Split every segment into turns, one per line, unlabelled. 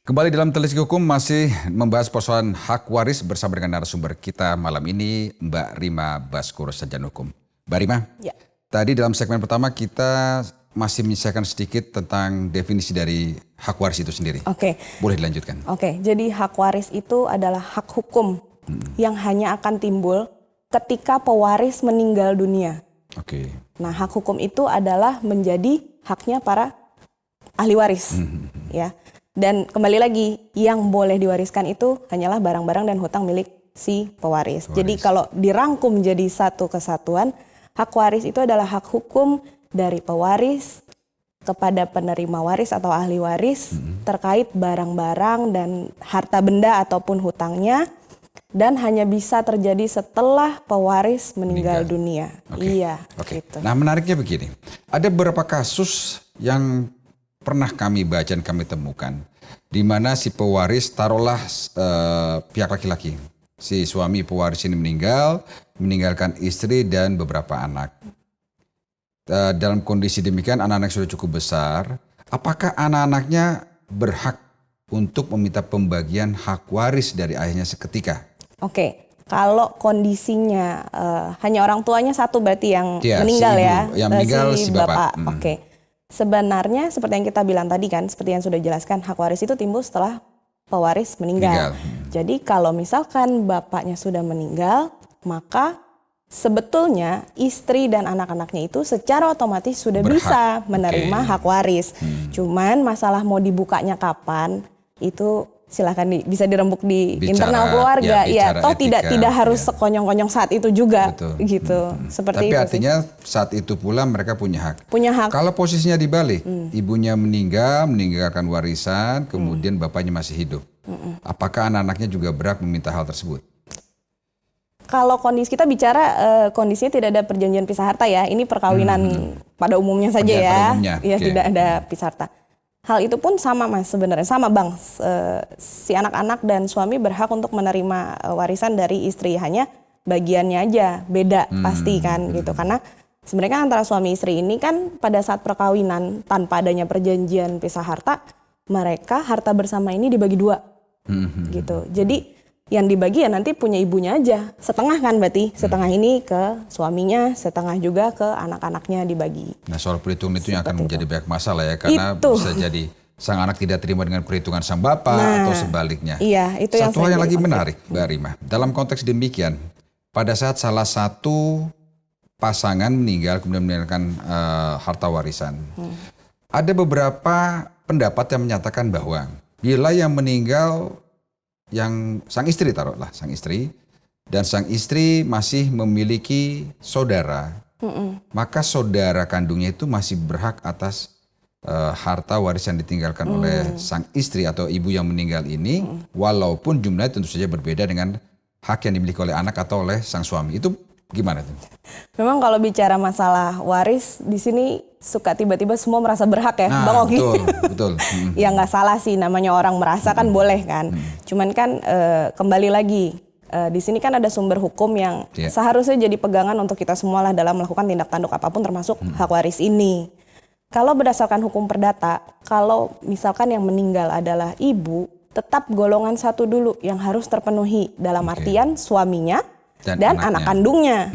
Kembali dalam Telisik Hukum masih membahas persoalan hak waris bersama dengan narasumber kita malam ini Mbak Rima Baskoro, sarjana hukum. Mbak Rima,
Ya.
tadi dalam segmen pertama kita masih menyisakan sedikit tentang definisi dari hak waris itu sendiri.
Oke.
Boleh dilanjutkan?
Oke, jadi hak waris itu adalah hak hukum yang hanya akan timbul ketika pewaris meninggal dunia.
Oke.
Nah, hak hukum itu adalah menjadi haknya para ahli waris, ya. Dan kembali lagi, yang boleh diwariskan itu hanyalah barang-barang dan hutang milik si pewaris. Jadi kalau dirangkum jadi satu kesatuan, hak waris itu adalah hak hukum dari pewaris kepada penerima waris atau ahli waris terkait barang-barang dan harta benda ataupun hutangnya, dan hanya bisa terjadi setelah pewaris meninggal dunia. Iya, gitu.
Nah, menariknya begini, ada beberapa kasus yang pernah kami baca dan kami temukan, di mana si pewaris, taruhlah pihak laki-laki, si suami pewaris ini meninggalkan istri dan beberapa anak. Dalam kondisi demikian, anak-anak sudah cukup besar. Apakah anak-anaknya berhak untuk meminta pembagian hak waris dari ayahnya seketika?
Oke, kalau kondisinya hanya orang tuanya satu berarti yang meninggal
si ibu,
ya,
yang meninggal si bapak.
Oke. Sebenarnya seperti yang kita bilang tadi kan, seperti yang sudah dijelaskan, hak waris itu timbul setelah pewaris meninggal. Jadi kalau misalkan bapaknya sudah meninggal, maka sebetulnya istri dan anak-anaknya itu secara otomatis sudah bisa menerima hak waris. Cuman masalah mau dibukanya kapan itu silahkan bisa dirembuk di internal keluarga, ya toh tidak harus sekonyong-konyong saat itu juga. Gitu. Seperti
tapi
itu
artinya saat itu pula mereka punya hak.
Punya hak.
Kalau posisinya dibalik, ibunya meninggalkan warisan, kemudian bapaknya masih hidup, apakah anak-anaknya juga berhak meminta hal tersebut?
Kalau kondisi kita bicara kondisinya tidak ada perjanjian pisah harta ya, ini perkawinan pada umumnya saja ya, tidak ada pisah harta. Hal itu pun sama Mas, sebenarnya sama Bang, si anak-anak dan suami berhak untuk menerima warisan dari istri, hanya bagiannya aja beda pasti kan gitu, karena sebenarnya kan antara suami istri ini kan pada saat perkawinan tanpa adanya perjanjian pisah harta, mereka harta bersama ini dibagi dua gitu. Jadi yang dibagi ya nanti punya ibunya aja, setengah kan berarti, setengah ini ke suaminya, setengah juga ke anak-anaknya dibagi.
Nah, soal perhitungan itu yang akan menjadi banyak masalah ya, karena bisa jadi sang anak tidak terima dengan perhitungan sang bapak atau sebaliknya.
Iya, itu
satu hal yang lagi menarik, Mbak Rima, dalam konteks demikian, pada saat salah satu pasangan meninggal kemudian meninggalkan harta warisan, ada beberapa pendapat yang menyatakan bahwa bila yang meninggal yang sang istri, taruhlah sang istri, dan sang istri masih memiliki saudara, maka saudara kandungnya itu masih berhak atas harta waris yang ditinggalkan oleh sang istri atau ibu yang meninggal ini, walaupun jumlahnya tentu saja berbeda dengan hak yang dimiliki oleh anak atau oleh sang suami. Itu gimana tuh?
Memang kalau bicara masalah waris di sini suka tiba-tiba semua merasa berhak ya, Bang Ogi.
Betul.
Ya nggak salah sih, namanya orang merasa kan boleh kan. Cuman kan kembali lagi di sini kan ada sumber hukum yang seharusnya jadi pegangan untuk kita semua lah dalam melakukan tindak tanduk apapun termasuk hak waris ini. Kalau berdasarkan hukum perdata, kalau misalkan yang meninggal adalah ibu, tetap golongan satu dulu yang harus terpenuhi, dalam artian suaminya dan anak kandungnya.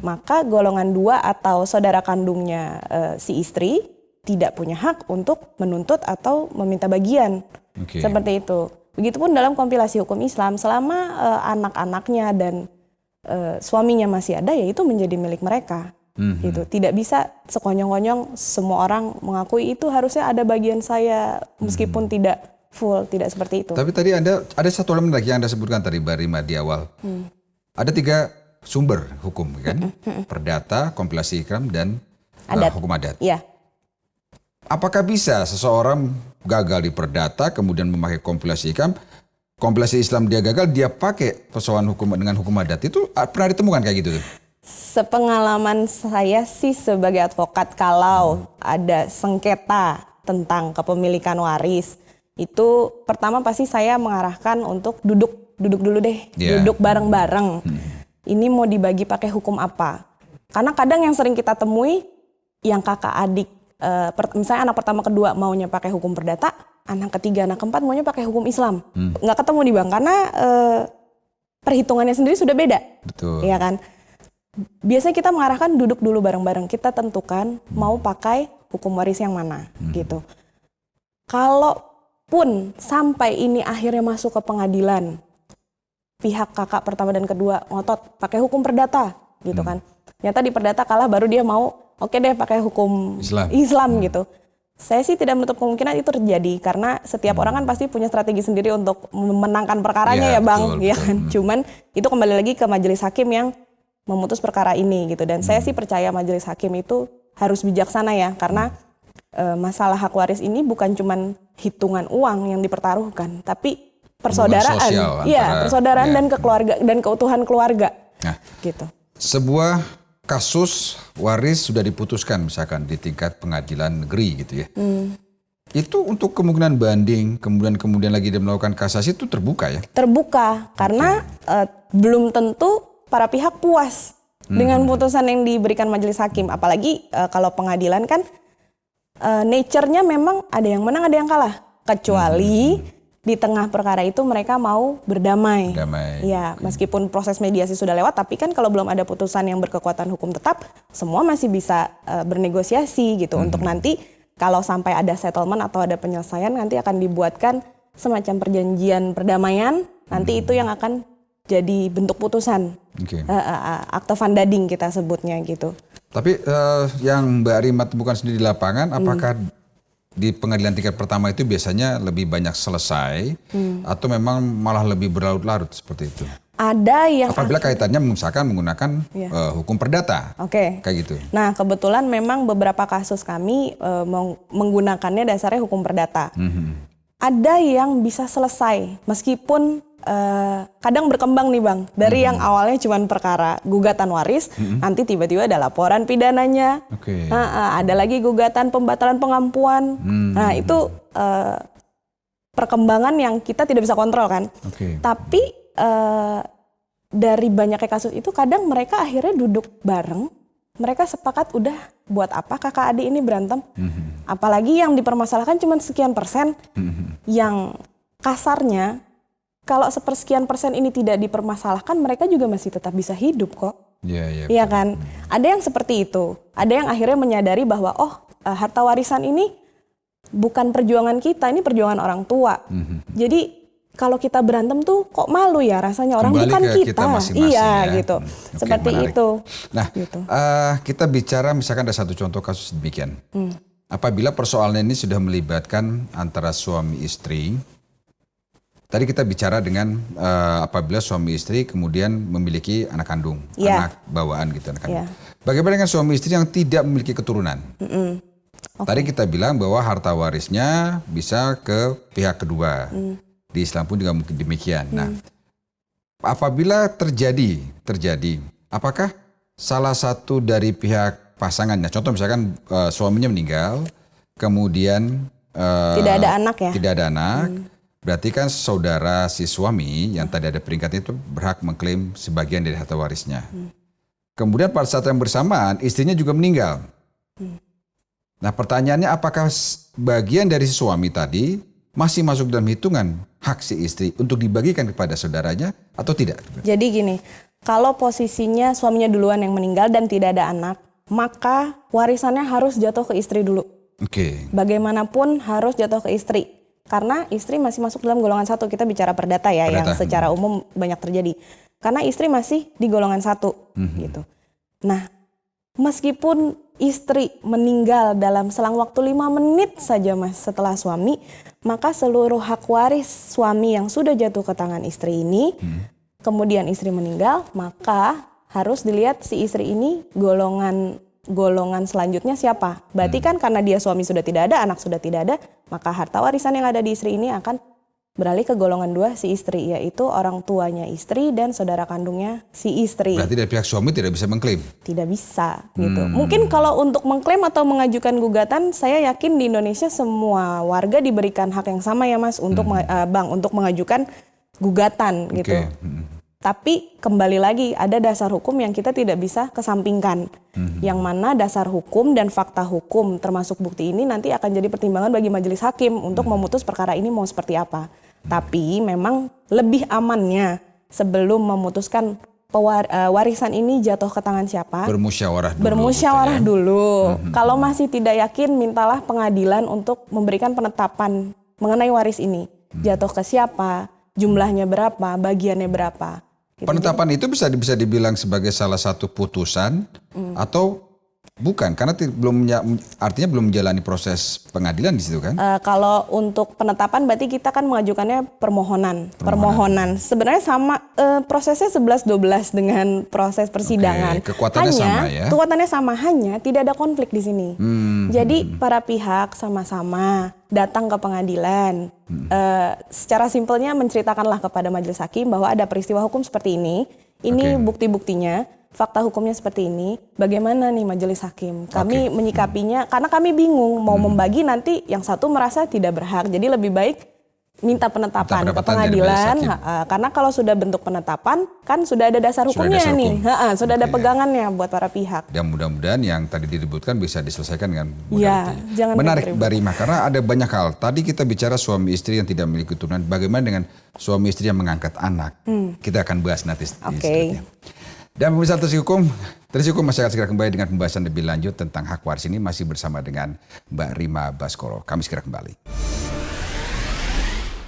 Maka golongan dua atau saudara kandungnya si istri tidak punya hak untuk menuntut atau meminta bagian. Seperti itu. Begitupun dalam kompilasi hukum Islam, selama anak-anaknya dan suaminya masih ada, ya itu menjadi milik mereka. Gitu. Tidak bisa sekonyong-konyong semua orang mengakui itu harusnya ada bagian saya meskipun tidak full, tidak seperti itu.
Tapi tadi ada satu elemen lagi yang Anda sebutkan tadi, Mbak Rima, di awal. Ada 3 sumber hukum kan, perdata, kompilasi ikram, dan hukum adat.
Iya.
Apakah bisa seseorang gagal di perdata kemudian memakai kompilasi ikram, kompilasi Islam dia gagal, dia pakai persoalan hukum dengan hukum adat? Itu pernah ditemukan kayak gitu tuh?
Sepengalaman saya sih sebagai advokat, kalau ada sengketa tentang kepemilikan waris, itu pertama pasti saya mengarahkan untuk duduk dulu deh, duduk bareng-bareng. Ini mau dibagi pakai hukum apa? Karena kadang yang sering kita temui, yang kakak adik, misalnya anak pertama kedua maunya pakai hukum perdata, anak ketiga, anak keempat maunya pakai hukum Islam. Nggak ketemu nih Bang, karena perhitungannya sendiri sudah beda.
Betul.
Iya kan? Biasanya kita mengarahkan duduk dulu bareng-bareng, kita tentukan mau pakai hukum waris yang mana gitu. Kalaupun sampai ini akhirnya masuk ke pengadilan, pihak kakak pertama dan kedua ngotot pakai hukum perdata gitu kan. Ternyata di perdata kalah, baru dia mau oke deh pakai hukum Islam gitu. Saya sih tidak menutup kemungkinan itu terjadi, karena setiap orang kan pasti punya strategi sendiri untuk memenangkan perkaranya ya Bang.
Betul,
ya kan. Cuman itu kembali lagi ke majelis hakim yang memutus perkara ini gitu. Dan saya sih percaya majelis hakim itu harus bijaksana ya, karena masalah hak waris ini bukan cuman hitungan uang yang dipertaruhkan, tapi persaudaraan. Iya, persaudaraan dan kekeluarga dan keutuhan keluarga.
Nah,
gitu.
Sebuah kasus waris sudah diputuskan misalkan di tingkat pengadilan negeri gitu ya. Itu untuk kemungkinan banding, kemudian lagi dia melakukan kasasi itu terbuka ya?
Terbuka, karena belum tentu para pihak puas dengan putusan yang diberikan majelis hakim. Apalagi kalau pengadilan kan nature-nya memang ada yang menang ada yang kalah. Kecuali di tengah perkara itu mereka mau berdamai. Ya, meskipun proses mediasi sudah lewat, tapi kan kalau belum ada putusan yang berkekuatan hukum tetap, semua masih bisa bernegosiasi gitu. Untuk nanti kalau sampai ada settlement atau ada penyelesaian, nanti akan dibuatkan semacam perjanjian perdamaian. Nanti itu yang akan jadi bentuk putusan, akte vandading kita sebutnya gitu.
Tapi yang Mbak Rima temukan sendiri di lapangan, apakah di pengadilan tingkat pertama itu biasanya lebih banyak selesai atau memang malah lebih berlarut-larut seperti itu?
Ada yang
apabila kaitannya misalkan menggunakan hukum perdata, kayak gitu.
Nah kebetulan memang beberapa kasus kami menggunakannya dasarnya hukum perdata. Ada yang bisa selesai meskipun kadang berkembang nih Bang, dari yang awalnya cuma perkara gugatan waris, nanti tiba-tiba ada laporan pidananya, ada lagi gugatan pembatalan pengampuan. Nah itu perkembangan yang kita tidak bisa kontrol kan. Tapi dari banyaknya kasus itu kadang mereka akhirnya duduk bareng, mereka sepakat udah buat apa kakak adik ini berantem. Apalagi yang dipermasalahkan cuma sekian persen, yang kasarnya kalau sepersekian persen ini tidak dipermasalahkan, mereka juga masih tetap bisa hidup kok. Iya kan? Ada yang seperti itu. Ada yang akhirnya menyadari bahwa harta warisan ini bukan perjuangan kita, ini perjuangan orang tua. Jadi kalau kita berantem tuh kok malu ya rasanya, orang
kembali
bukan
ke kita masing-masing,
iya
ya.
gitu. Seperti menarik. Itu.
Nah, gitu. Kita bicara misalkan ada satu contoh kasus demikian. Apabila persoalan ini sudah melibatkan antara suami istri. Tadi kita bicara dengan apabila suami istri kemudian memiliki anak kandung, anak bawaan gitu, anak kandung. Bagaimana dengan suami istri yang tidak memiliki keturunan? Tadi kita bilang bahwa harta warisnya bisa ke pihak kedua. Di Islam pun juga mungkin demikian. Nah, apabila terjadi, apakah salah satu dari pihak pasangannya, contoh misalkan suaminya meninggal, kemudian
tidak ada anak ya?
Tidak ada anak. Berarti kan saudara si suami yang tadi ada peringkatnya itu berhak mengklaim sebagian dari harta warisnya. Kemudian pada saat yang bersamaan istrinya juga meninggal. Nah pertanyaannya apakah bagian dari si suami tadi masih masuk dalam hitungan hak si istri untuk dibagikan kepada saudaranya atau tidak?
Jadi gini, kalau posisinya suaminya duluan yang meninggal dan tidak ada anak, maka warisannya harus jatuh ke istri dulu. Bagaimanapun harus jatuh ke istri. Karena istri masih masuk dalam golongan 1, kita bicara perdata ya, yang secara umum banyak terjadi. Karena istri masih di golongan 1 gitu. Nah, meskipun istri meninggal dalam selang waktu 5 menit saja Mas setelah suami, maka seluruh hak waris suami yang sudah jatuh ke tangan istri ini, kemudian istri meninggal, maka harus dilihat si istri ini golongan selanjutnya siapa. Berarti kan karena dia suami sudah tidak ada, anak sudah tidak ada, maka harta warisan yang ada di istri ini akan beralih ke golongan 2 si istri, yaitu orang tuanya istri dan saudara kandungnya si istri.
Berarti dari pihak suami tidak bisa mengklaim? Tidak
bisa gitu. Mungkin kalau untuk mengklaim atau mengajukan gugatan, saya yakin di Indonesia semua warga diberikan hak yang sama ya Mas untuk untuk mengajukan gugatan gitu. Tapi kembali lagi ada dasar hukum yang kita tidak bisa kesampingkan. Yang mana dasar hukum dan fakta hukum termasuk bukti ini nanti akan jadi pertimbangan bagi majelis hakim untuk memutus perkara ini mau seperti apa. Tapi memang lebih amannya sebelum memutuskan warisan ini jatuh ke tangan siapa?
Bermusyawarah dulu.
Bermusyawarah dulu. Kalau masih tidak yakin, mintalah pengadilan untuk memberikan penetapan mengenai waris ini. Jatuh ke siapa, jumlahnya berapa, bagiannya berapa. Gitu.
Penetapan itu bisa dibilang sebagai salah satu putusan atau bukan? Karena artinya belum menjalani proses pengadilan di situ kan?
Kalau untuk penetapan berarti kita kan mengajukannya permohonan. Sebenarnya sama prosesnya 11-12 dengan proses persidangan.
Oke, kekuatannya sama ya?
Kekuatannya sama, hanya tidak ada konflik di sini. Jadi para pihak sama-sama datang ke pengadilan. Secara simpelnya menceritakanlah kepada majelis hakim bahwa ada peristiwa hukum seperti ini. Ini bukti-buktinya. Fakta hukumnya seperti ini, bagaimana nih majelis hakim? Kami menyikapinya karena kami bingung mau membagi nanti yang satu merasa tidak berhak. Jadi lebih baik minta penetapan ke pengadilan. Karena kalau sudah bentuk penetapan kan sudah ada dasar hukumnya nih. Sudah ada pegangannya buat para pihak.
Dan mudah-mudahan yang tadi diributkan bisa diselesaikan dengan mudah.
Ya, jangan
menarik Mbak Rima, karena ada banyak hal. Tadi kita bicara suami istri yang tidak memiliki keturunan. Bagaimana dengan suami istri yang mengangkat anak? Kita akan bahas nanti. Selanjutnya. Dan pemirsa Televisi Hukum masih akan segera kembali dengan pembahasan lebih lanjut tentang hak waris ini, masih bersama dengan Mbak Rima Baskoro. Kami segera kembali.